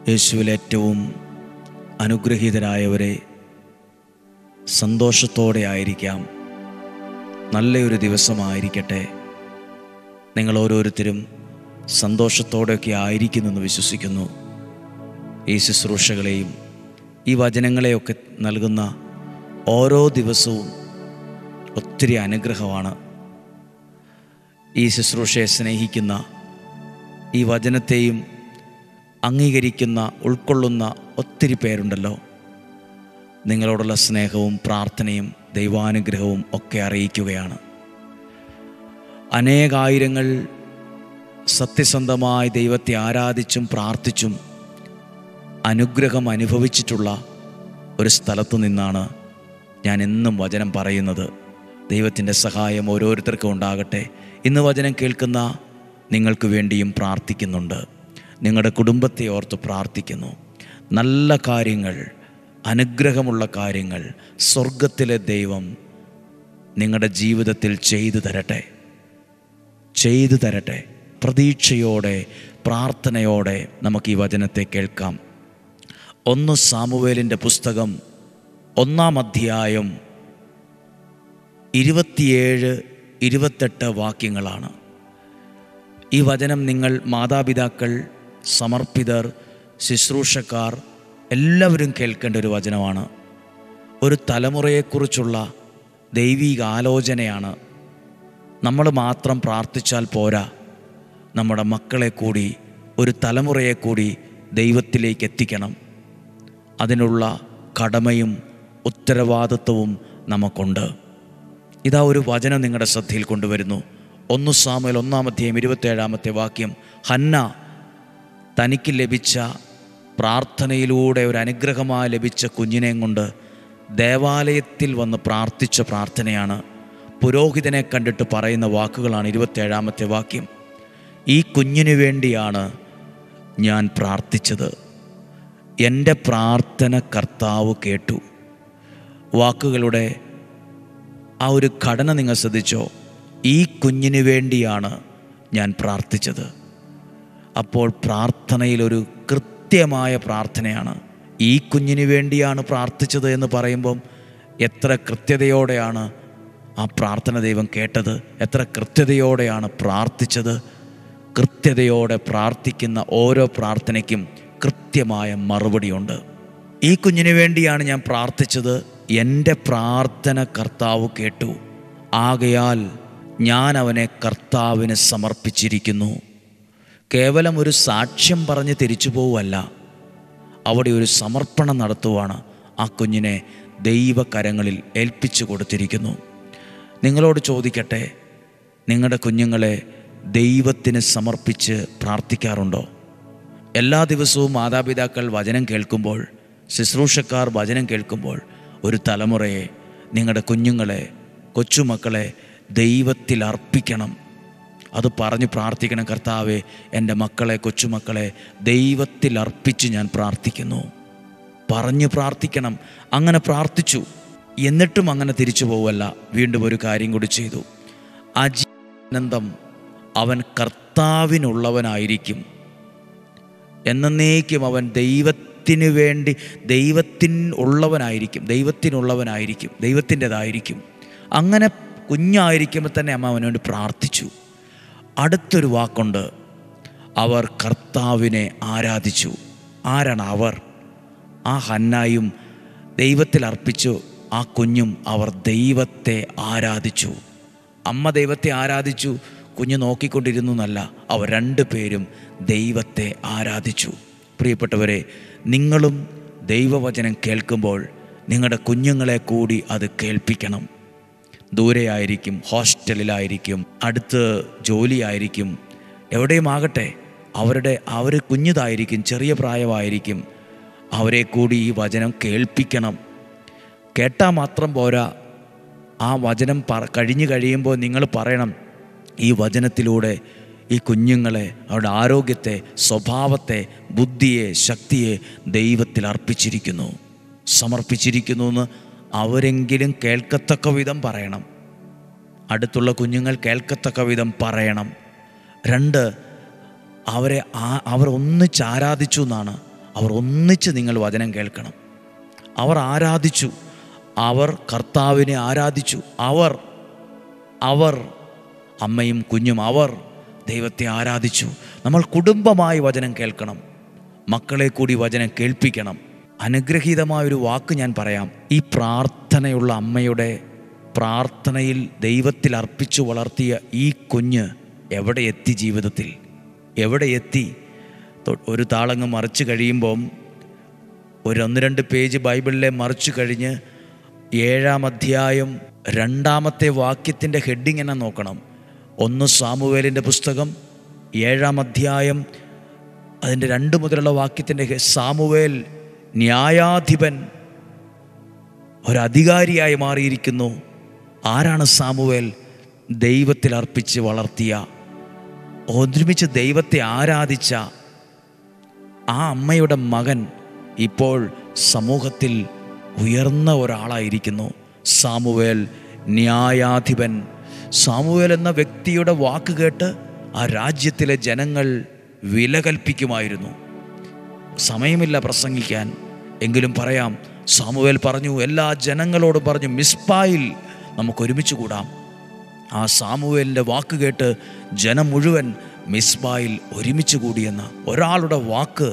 യേശുവിൽ ഏറ്റവും അനുഗ്രഹീതരായവരെ, സന്തോഷത്തോടെ ആയിരിക്കാം. നല്ലൊരു ദിവസമായിരിക്കട്ടെ. നിങ്ങൾ ഓരോരുത്തരും സന്തോഷത്തോടെയൊക്കെ ആയിരിക്കുന്നെന്ന് വിശ്വസിക്കുന്നു. ഈ ശുശ്രൂഷകളെയും ഈ വചനങ്ങളെയൊക്കെ നൽകുന്ന ഓരോ ദിവസവും ഒത്തിരി അനുഗ്രഹമാണ്. ഈ ശുശ്രൂഷയെ സ്നേഹിക്കുന്ന, ഈ വചനത്തെയും അംഗീകരിക്കുന്ന, ഉൾക്കൊള്ളുന്ന ഒത്തിരി പേരുണ്ടല്ലോ. നിങ്ങളോടുള്ള സ്നേഹവും പ്രാർത്ഥനയും ദൈവാനുഗ്രഹവും ഒക്കെ അറിയിക്കുകയാണ്. അനേകായിരങ്ങൾ സത്യസന്ധമായി ദൈവത്തെ ആരാധിച്ചും പ്രാർത്ഥിച്ചും അനുഗ്രഹം അനുഭവിച്ചിട്ടുള്ള ഒരു സ്ഥലത്തു നിന്നാണ് ഞാൻ എന്നും വചനം പറയുന്നത്. ദൈവത്തിൻ്റെ സഹായം ഓരോരുത്തർക്കും ഉണ്ടാകട്ടെ. ഇന്ന് വചനം കേൾക്കുന്ന നിങ്ങൾക്ക് വേണ്ടിയും പ്രാർത്ഥിക്കുന്നുണ്ട്. നിങ്ങളുടെ കുടുംബത്തെ ഓർത്ത് പ്രാർത്ഥിക്കുന്നു. നല്ല കാര്യങ്ങൾ, അനുഗ്രഹമുള്ള കാര്യങ്ങൾ സ്വർഗത്തിലെ ദൈവം നിങ്ങളുടെ ജീവിതത്തിൽ ചെയ്തു തരട്ടെ. പ്രതീക്ഷയോടെ, പ്രാർത്ഥനയോടെ നമുക്ക് ഈ വചനത്തെ കേൾക്കാം. 1 സാമുവേലിൻ്റെ പുസ്തകം 1-ാം അധ്യായം 27-28 വാക്യങ്ങളാണ്. ഈ വചനം നിങ്ങൾ മാതാപിതാക്കൾ, സമർപ്പിതർ, ശുശ്രൂഷക്കാർ എല്ലാവരും കേൾക്കേണ്ട ഒരു വചനമാണ്. ഒരു തലമുറയെക്കുറിച്ചുള്ള ദൈവിക ആലോചനയാണ്. നമ്മൾ മാത്രം പ്രാർത്ഥിച്ചാൽ പോരാ, നമ്മുടെ മക്കളെ കൂടി, ഒരു തലമുറയെ കൂടി ദൈവത്തിലേക്ക് എത്തിക്കണം. അതിനുള്ള കടമയും ഉത്തരവാദിത്വവും നമുക്കുണ്ട്. ഇതാ ഒരു വചനം നിങ്ങളുടെ ശ്രദ്ധയിൽ കൊണ്ടുവരുന്നു. 1 സാമുവേൽ 1-ാം അധ്യായം 27-ാമത്തെ വാക്യം. ഹന്ന തനിക്ക് ലഭിച്ച പ്രാർത്ഥനയിലൂടെ ഒരു അനുഗ്രഹമായി ലഭിച്ച കുഞ്ഞിനെയും കൊണ്ട് ദേവാലയത്തിൽ വന്ന് പ്രാർത്ഥിച്ച പ്രാർത്ഥനയാണ്. പുരോഹിതനെ കണ്ടിട്ട് പറയുന്ന വാക്കുകളാണ് 27-ാമത്തെ വാക്യം. ഈ കുഞ്ഞിനു വേണ്ടിയാണ് ഞാൻ പ്രാർത്ഥിച്ചത്. എൻ്റെ പ്രാർത്ഥന കർത്താവ് കേട്ടു. വാക്കുകളുടെ ആ ഒരു ഘടന നിങ്ങൾ ശ്രദ്ധിച്ചോ? ഈ കുഞ്ഞിനു വേണ്ടിയാണ് ഞാൻ പ്രാർത്ഥിച്ചത്. അപ്പോൾ പ്രാർത്ഥനയിലൊരു കൃത്യമായ പ്രാർത്ഥനയാണ്. ഈ കുഞ്ഞിനു വേണ്ടിയാണ് പ്രാർത്ഥിച്ചത് എന്ന് പറയുമ്പം എത്ര കൃത്യതയോടെയാണ് ആ പ്രാർത്ഥന ദൈവം കേട്ടത്, എത്ര കൃത്യതയോടെയാണ് പ്രാർത്ഥിച്ചത്. കൃത്യതയോടെ പ്രാർത്ഥിക്കുന്ന ഓരോ പ്രാർത്ഥനയ്ക്കും കൃത്യമായ മറുപടിയുണ്ട്. ഈ കുഞ്ഞിനു വേണ്ടിയാണ് ഞാൻ പ്രാർത്ഥിച്ചത്, എൻ്റെ പ്രാർത്ഥന കർത്താവ് കേട്ടു, ആകയാൽ ഞാൻ അവനെ കർത്താവിന് സമർപ്പിച്ചിരിക്കുന്നു. കേവലം ഒരു സാക്ഷ്യം പറഞ്ഞ് തിരിച്ചു പോവുമല്ല, അവിടെ ഒരു സമർപ്പണം നടത്തുവാണ്. ആ കുഞ്ഞിനെ ദൈവകരങ്ങളിൽ ഏൽപ്പിച്ചു കൊടുത്തിരിക്കുന്നു. നിങ്ങളോട് ചോദിക്കട്ടെ, നിങ്ങളുടെ കുഞ്ഞുങ്ങളെ ദൈവത്തിന് സമർപ്പിച്ച് പ്രാർത്ഥിക്കാറുണ്ടോ? എല്ലാ ദിവസവും മാതാപിതാക്കൾ വചനം കേൾക്കുമ്പോൾ, ശുശ്രൂഷക്കാർ വചനം കേൾക്കുമ്പോൾ ഒരു തലമുറയെ, നിങ്ങളുടെ കുഞ്ഞുങ്ങളെ, കൊച്ചുമക്കളെ ദൈവത്തിൽ അർപ്പിക്കണം. അത് പറഞ്ഞ് പ്രാർത്ഥിക്കണം. കർത്താവേ, എൻ്റെ മക്കളെ, കൊച്ചുമക്കളെ ദൈവത്തിൽ അർപ്പിച്ച് ഞാൻ പ്രാർത്ഥിക്കുന്നു. പറഞ്ഞ് പ്രാർത്ഥിക്കണം. അങ്ങനെ പ്രാർത്ഥിച്ചു. എന്നിട്ടും അങ്ങനെ തിരിച്ചു പോവല്ല. വീണ്ടും ഒരു കാര്യം കൂടി ചെയ്തു. അജീവനാനന്ദം അവൻ കർത്താവിനുള്ളവനായിരിക്കും. എന്നേക്കും അവൻ ദൈവത്തിന് വേണ്ടി ദൈവത്തിനുള്ളവനായിരിക്കും, ദൈവത്തിൻ്റെതായിരിക്കും. അങ്ങനെ കുഞ്ഞായിരിക്കുമ്പോൾ തന്നെ അമ്മ അവന് വേണ്ടി പ്രാർത്ഥിച്ചു. അടുത്തൊരു വാക്കുണ്ട്, അവർ കർത്താവിനെ ആരാധിച്ചു. ആരാണ് അവർ? ആ ഹന്നായും ദൈവത്തിൽ അർപ്പിച്ചു. ആ കുഞ്ഞും അവർ ദൈവത്തെ ആരാധിച്ചു. അമ്മ ദൈവത്തെ ആരാധിച്ചു, കുഞ്ഞ് നോക്കിക്കൊണ്ടിരുന്നു എന്നല്ല, അവർ രണ്ടുപേരും ദൈവത്തെ ആരാധിച്ചു. പ്രിയപ്പെട്ടവരെ, നിങ്ങളും ദൈവവചനം കേൾക്കുമ്പോൾ നിങ്ങളുടെ കുഞ്ഞുങ്ങളെ കൂടി അത് കേൾപ്പിക്കണം. ദൂരെയായിരിക്കും, ഹോസ്റ്റലിലായിരിക്കും, അടുത്ത് ജോലിയായിരിക്കും, എവിടെയുമാകട്ടെ, അവർ കുഞ്ഞിതായിരിക്കും, ചെറിയ പ്രായമായിരിക്കും. അവരെ കൂടി ഈ വചനം കേൾപ്പിക്കണം. കേട്ടാൽ മാത്രം പോരാ, ആ വചനം കഴിഞ്ഞു കഴിയുമ്പോൾ നിങ്ങൾ പറയണം, ഈ വചനത്തിലൂടെ ഈ കുഞ്ഞുങ്ങളെ, അവരുടെ ആരോഗ്യത്തെ, സ്വഭാവത്തെ, ബുദ്ധിയെ, ശക്തിയെ ദൈവത്തിൽ അർപ്പിച്ചിരിക്കുന്നു, സമർപ്പിച്ചിരിക്കുന്നു എന്ന് അവരെങ്കിലും കേൾക്കത്തക്ക വിധം പറയണം. അടുത്തുള്ള കുഞ്ഞുങ്ങൾ കേൾക്കത്തക്ക വിധം പറയണം. 2, അവർ ഒന്നിച്ച് ആരാധിച്ചു എന്നാണ്. അവർ ഒന്നിച്ച് നിങ്ങൾ വചനം കേൾക്കണം. അവർ ആരാധിച്ചു, അവർ കർത്താവിനെ ആരാധിച്ചു. അവർ അമ്മയും കുഞ്ഞും അവർ ദൈവത്തെ ആരാധിച്ചു. നമ്മൾ കുടുംബമായി വചനം കേൾക്കണം, മക്കളെ കൂടി വചനം കേൾപ്പിക്കണം. അനുഗ്രഹീതമായൊരു വാക്ക് ഞാൻ പറയാം. ഈ പ്രാർത്ഥനയുള്ള അമ്മയുടെ പ്രാർത്ഥനയിൽ ദൈവത്തിൽ അർപ്പിച്ചു വളർത്തിയ ഈ കുഞ്ഞ് എവിടെ എത്തി? ജീവിതത്തിൽ എവിടെ എത്തി? ഒരു താളങ്ങ് മറിച്ച് കഴിയുമ്പം ഒരു 1-2 പേജ് ബൈബിളിലെ മറിച്ച് കഴിഞ്ഞ് 7-ാം അധ്യായം 2-ാമത്തെ വാക്യത്തിൻ്റെ ഹെഡിങ് എന്നെ നോക്കണം. 1 സാമുവേലിൻ്റെ പുസ്തകം 7-ാം അധ്യായം അതിൻ്റെ 2 മുതലുള്ള വാക്യത്തിൻ്റെ സാമുവേൽ ന്യായാധിപൻ, ഒരധികാരിയായി മാറിയിരിക്കുന്നു. ആരാണ് സാമുവേൽ? ദൈവത്തിൽ അർപ്പിച്ച് വളർത്തിയ, ഒരുമിച്ച് ദൈവത്തെ ആരാധിച്ച ആ അമ്മയുടെ മകൻ ഇപ്പോൾ സമൂഹത്തിൽ ഉയർന്ന ഒരാളായിരിക്കുന്നു. സാമുവേൽ ന്യായാധിപൻ. സാമുവേൽ എന്ന വ്യക്തിയുടെ വാക്ക് കേട്ട് ആ രാജ്യത്തിലെ ജനങ്ങൾ വില കൽപ്പിക്കുമായിരുന്നു. സമയമില്ല പ്രസംഗിക്കാൻ, എങ്കിലും പറയാം. സാമുവേൽ പറഞ്ഞു, എല്ലാ ജനങ്ങളോടും പറഞ്ഞു, മിസ്പായിൽ നമുക്ക് ഒരുമിച്ച് കൂടാം. ആ സാമുവേലിൻ്റെ വാക്ക് കേട്ട് ജനം മുഴുവൻ മിസ്ബായിൽ ഒരുമിച്ച് കൂടിയെന്ന ഒരാളുടെ വാക്ക്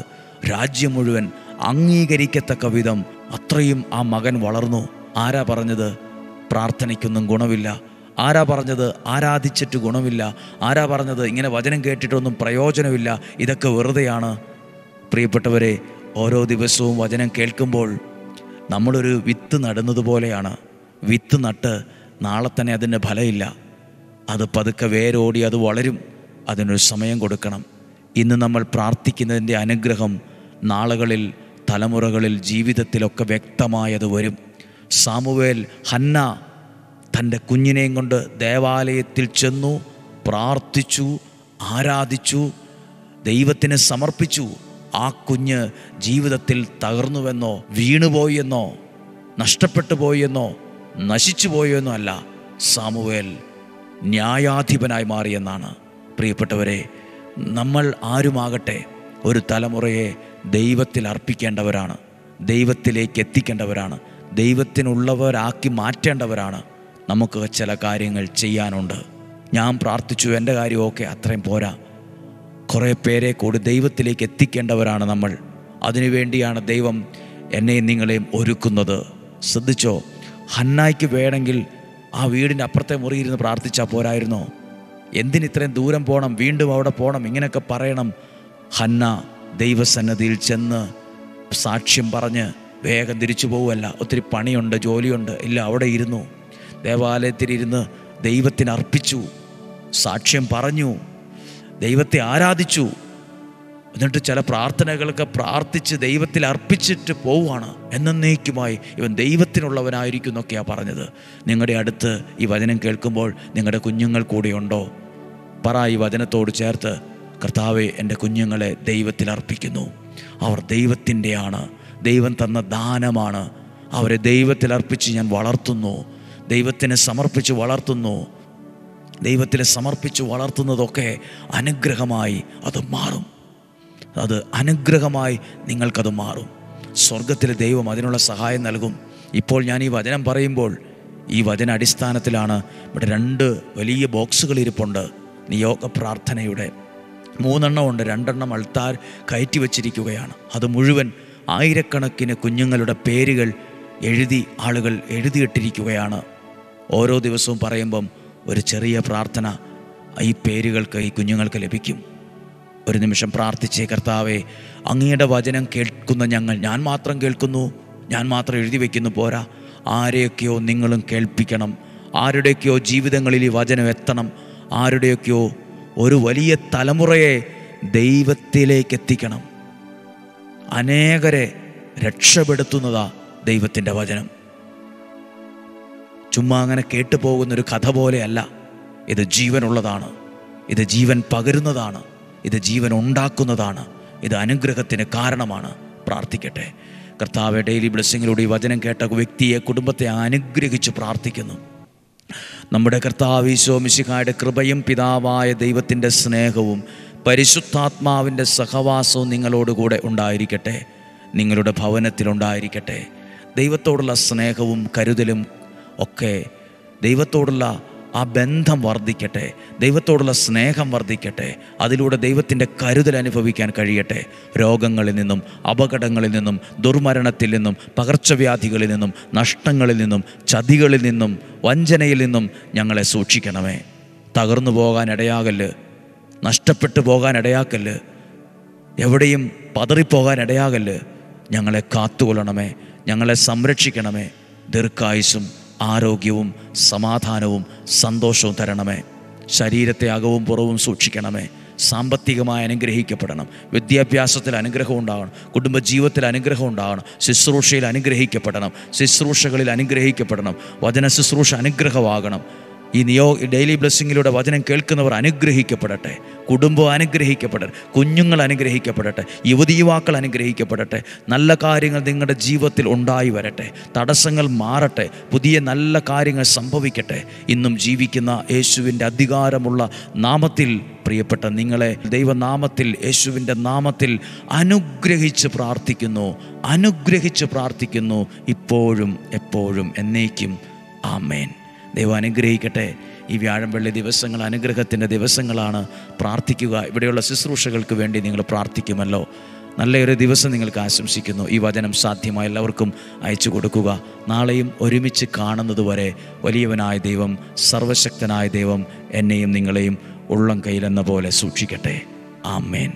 രാജ്യം മുഴുവൻ അംഗീകരിക്കത്തക്ക വിധം അത്രയും ആ മകൻ വളർന്നു. ആരാ പറഞ്ഞത് പ്രാർത്ഥനയ്ക്കൊന്നും ഗുണമില്ല? ആരാ പറഞ്ഞത് ആരാധിച്ചിട്ട് ഗുണമില്ല? ആരാ പറഞ്ഞത് ഇങ്ങനെ വചനം കേട്ടിട്ടൊന്നും പ്രയോജനമില്ല, ഇതൊക്കെ വെറുതെയാണ്? പ്രിയപ്പെട്ടവരെ, ഓരോ ദിവസവും വചനം കേൾക്കുമ്പോൾ നമ്മളൊരു വിത്ത് നടുന്നതുപോലെയാണ്. വിത്ത് നട്ട് നാളെ തന്നെ അതിൻ്റെ ഫലമില്ല. അത് പതുക്കെ വേരോടി അത് വളരും. അതിനൊരു സമയം കൊടുക്കണം. ഇന്ന് നമ്മൾ പ്രാർത്ഥിക്കുന്നതിൻ്റെ അനുഗ്രഹം നാളുകളിൽ, തലമുറകളിൽ, ജീവിതത്തിലൊക്കെ വ്യക്തമായത് വരും. സാമുവേൽ, ഹന്ന തൻ്റെ കുഞ്ഞിനെയും കൊണ്ട് ദേവാലയത്തിൽ ചെന്നു, പ്രാർത്ഥിച്ചു, ആരാധിച്ചു, ദൈവത്തിന് സമർപ്പിച്ചു. ആ കുഞ്ഞ് ജീവിതത്തിൽ തകർന്നുവെന്നോ വീണുപോയെന്നോ നഷ്ടപ്പെട്ടു പോയെന്നോ നശിച്ചു പോയെന്നോ അല്ല, സാമുവേൽ ന്യായാധിപനായി മാറിയെന്നാണ്. പ്രിയപ്പെട്ടവരെ, നമ്മൾ ആരുമാകട്ടെ ഒരു തലമുറയെ ദൈവത്തിൽ അർപ്പിക്കേണ്ടവരാണ്, ദൈവത്തിലേക്ക് എത്തിക്കേണ്ടവരാണ്, ദൈവത്തിനുള്ളവരാക്കി മാറ്റേണ്ടവരാണ്. നമുക്ക് ചില കാര്യങ്ങൾ ചെയ്യാനുണ്ട്. ഞാൻ പ്രാർത്ഥിച്ചു, എൻ്റെ കാര്യമൊക്കെ അത്രയും പോരാ. കുറേ പേരെ കൂടി ദൈവത്തിലേക്ക് എത്തിക്കേണ്ടവരാണ് നമ്മൾ. അതിനുവേണ്ടിയാണ് ദൈവം എന്നെയും നിങ്ങളെയും ഒരുക്കുന്നത്. ശ്രദ്ധിച്ചോ, ഹന്നായ്ക്ക് വേണമെങ്കിൽ ആ വീടിൻ്റെ അപ്പുറത്തെ മുറിയിരുന്ന് പ്രാർത്ഥിച്ചാൽ പോരായിരുന്നോ? എന്തിനിത്രയും ദൂരം പോകണം, വീണ്ടും അവിടെ പോകണം, ഇങ്ങനെയൊക്കെ പറയണം? ഹന്ന ദൈവസന്നിധിയിൽ ചെന്ന് സാക്ഷ്യം പറഞ്ഞ് വേഗം തിരിച്ചു പോവുമല്ല. ഒത്തിരി പണിയുണ്ട്, ജോലിയുണ്ട്, ഇല്ല, അവിടെ ഇരുന്നു, ദേവാലയത്തിലിരുന്ന് ദൈവത്തിന് അർപ്പിച്ചു, സാക്ഷ്യം പറഞ്ഞു, ദൈവത്തെ ആരാധിച്ചു. എന്നിട്ട് ചില പ്രാർത്ഥനകളൊക്കെ പ്രാർത്ഥിച്ച് ദൈവത്തിൽ അർപ്പിച്ചിട്ട് പോവുകയാണ്. എന്നേക്കുമായി ഇവൻ ദൈവത്തിനുള്ളവനായിരിക്കും എന്നൊക്കെയാണ് പറഞ്ഞത്. നിങ്ങളുടെ അടുത്ത് ഈ വചനം കേൾക്കുമ്പോൾ നിങ്ങളുടെ കുഞ്ഞുങ്ങൾ കൂടെയുണ്ടോ? പറ ഈ വചനത്തോട് ചേർത്ത്, കർത്താവേ, എൻ്റെ കുഞ്ഞുങ്ങളെ ദൈവത്തിൽ അർപ്പിക്കുന്നു. അവർ ദൈവത്തിൻ്റെയാണ്, ദൈവം തന്ന ദാനമാണ്. അവരെ ദൈവത്തിൽ അർപ്പിച്ച് ഞാൻ വളർത്തുന്നു, ദൈവത്തിന് സമർപ്പിച്ച് വളർത്തുന്നു. ദൈവത്തിൽ സമർപ്പിച്ച് വളർത്തുന്നതൊക്കെ അനുഗ്രഹമായി അത് മാറും. അത് അനുഗ്രഹമായി നിങ്ങൾക്കത് മാറും. സ്വർഗത്തിലെ ദൈവം അതിനുള്ള സഹായം നൽകും. ഇപ്പോൾ ഞാൻ ഈ വചനം പറയുമ്പോൾ ഈ വചന അടിസ്ഥാനത്തിലാണ് ഇവിടെ 2 വലിയ ബോക്സുകൾ ഇരിപ്പുണ്ട്. നിയോഗ പ്രാർത്ഥനയുടെ 3 എണ്ണം ഉണ്ട്. 2 എണ്ണം അൾത്താർ കയറ്റി വച്ചിരിക്കുകയാണ്. അത് മുഴുവൻ ആയിരക്കണക്കിന് കുഞ്ഞുങ്ങളുടെ പേരുകൾ ആളുകൾ എഴുതിയിട്ടിരിക്കുകയാണ്. ഓരോ ദിവസവും പറയുമ്പം ഒരു ചെറിയ പ്രാർത്ഥന ഈ പേരുകൾക്ക്, ഈ കുഞ്ഞുങ്ങൾക്ക് ലഭിക്കും. ഒരു നിമിഷം പ്രാർത്ഥിച്ചേ. കർത്താവേ, അങ്ങയുടെ വചനം കേൾക്കുന്ന ഞാൻ മാത്രം കേൾക്കുന്നു, ഞാൻ മാത്രം എഴുതി വയ്ക്കുന്നു പോരാ. ആരെയൊക്കെയോ നിങ്ങളും കേൾപ്പിക്കണം. ആരുടെയൊക്കെയോ ജീവിതങ്ങളിൽ ഈ വചനം എത്തണം. ആരുടെയൊക്കെയോ ഒരു വലിയ തലമുറയെ ദൈവത്തിലേക്ക് എത്തിക്കണം. അനേകരെ രക്ഷപ്പെടുത്തുന്നതാ ദൈവത്തിൻ്റെ വചനം. ചുമ്മാ അങ്ങനെ കേട്ടുപോകുന്നൊരു കഥ പോലെയല്ല. ഇത് ജീവനുള്ളതാണ്, ഇത് ജീവൻ പകരുന്നതാണ്, ഇത് ജീവൻ ഉണ്ടാക്കുന്നതാണ്, ഇത് അനുഗ്രഹത്തിന് കാരണമാണ്. പ്രാർത്ഥിക്കട്ടെ. കർത്താവെ, ഡെയിലി ബ്ലെസ്സിങ്ങിലൂടെ ഈ വചനം കേട്ട വ്യക്തിയെ, കുടുംബത്തെ അനുഗ്രഹിച്ച് പ്രാർത്ഥിക്കുന്നു. നമ്മുടെ കർത്താവ് ഈശോ മിശിഹായുടെ കൃപയും പിതാവായ ദൈവത്തിൻ്റെ സ്നേഹവും പരിശുദ്ധാത്മാവിൻ്റെ സഹവാസവും നിങ്ങളോടുകൂടെ ഉണ്ടായിരിക്കട്ടെ. നിങ്ങളുടെ ഭവനത്തിലുണ്ടായിരിക്കട്ടെ. ദൈവത്തോടുള്ള സ്നേഹവും കരുതലും ഒക്കെ, ദൈവത്തോടുള്ള ആ ബന്ധം വർദ്ധിക്കട്ടെ, ദൈവത്തോടുള്ള സ്നേഹം വർദ്ധിക്കട്ടെ. അതിലൂടെ ദൈവത്തിൻ്റെ കരുതൽ അനുഭവിക്കാൻ കഴിയട്ടെ. രോഗങ്ങളിൽ നിന്നും, അപകടങ്ങളിൽ നിന്നും, ദുർമരണത്തിൽ നിന്നും, പകർച്ചവ്യാധികളിൽ നിന്നും, നഷ്ടങ്ങളിൽ നിന്നും, ചതികളിൽ നിന്നും, വഞ്ചനയിൽ നിന്നും ഞങ്ങളെ സൂക്ഷിക്കണമേ. തകർന്നു പോകാൻ ഇടയാകല്ല്, നഷ്ടപ്പെട്ടു പോകാൻ ഇടയാക്കല്ല്, എവിടെയും പതറിപ്പോകാൻ ഇടയാകല്ല്. ഞങ്ങളെ കാത്തുകൊള്ളണമേ, ഞങ്ങളെ സംരക്ഷിക്കണമേ. ദീർഘായുസ്സും ആരോഗ്യവും സമാധാനവും സന്തോഷവും തരണമേ. ശരീരത്തെ അകവും പുറവും സൂക്ഷിക്കണമേ. സാമ്പത്തികമായി അനുഗ്രഹിക്കപ്പെടണം, വിദ്യാഭ്യാസത്തിൽ അനുഗ്രഹം ഉണ്ടാകണം, കുടുംബജീവിതത്തിൽ അനുഗ്രഹം ഉണ്ടാകണം, ശുശ്രൂഷയിൽ അനുഗ്രഹിക്കപ്പെടണം, ശുശ്രൂഷകളിൽ അനുഗ്രഹിക്കപ്പെടണം, വചന ശുശ്രൂഷ അനുഗ്രഹമാകണം. ഈ ഡെയിലി ബ്ലെസ്സിങ്ങിലൂടെ വചനം കേൾക്കുന്നവർ അനുഗ്രഹിക്കപ്പെടട്ടെ, കുടുംബം അനുഗ്രഹിക്കപ്പെടട്ടെ, കുഞ്ഞുങ്ങൾ അനുഗ്രഹിക്കപ്പെടട്ടെ, യുവതീവാക്കൾ അനുഗ്രഹിക്കപ്പെടട്ടെ. നല്ല കാര്യങ്ങൾ നിങ്ങളുടെ ജീവിതത്തിൽ ഉണ്ടായി വരട്ടെ, തടസ്സങ്ങൾ മാറട്ടെ, പുതിയ നല്ല കാര്യങ്ങൾ സംഭവിക്കട്ടെ. ഇന്നും ജീവിക്കുന്ന യേശുവിൻ്റെ അധികാരമുള്ള നാമത്തിൽ പ്രിയപ്പെട്ട നിങ്ങളെ ദൈവനാമത്തിൽ, യേശുവിൻ്റെ നാമത്തിൽ അനുഗ്രഹിച്ച് പ്രാർത്ഥിക്കുന്നു, ഇപ്പോഴും എപ്പോഴും എന്നേക്കും. ആമേൻ. ദൈവം അനുഗ്രഹിക്കട്ടെ. ഈ വ്യാഴം വെള്ളി ദിവസങ്ങൾ അനുഗ്രഹത്തിൻ്റെ ദിവസങ്ങളാണ്. പ്രാർത്ഥിക്കുക. ഇവിടെയുള്ള ശുശ്രൂഷകൾക്ക് വേണ്ടി നിങ്ങൾ പ്രാർത്ഥിക്കുമല്ലോ. നല്ലൊരു ദിവസം നിങ്ങൾക്ക് ആശംസിക്കുന്നു. ഈ വചനം സാധ്യമായ എല്ലാവർക്കും അയച്ചു കൊടുക്കുക. നാളെയും ഒരുമിച്ച് കാണുന്നതുവരെ വലിയവനായ ദൈവം, സർവശക്തനായ ദൈവം എന്നെയും നിങ്ങളെയും ഉള്ളം കയ്യിലെന്ന പോലെ സൂക്ഷിക്കട്ടെ. ആമേൻ.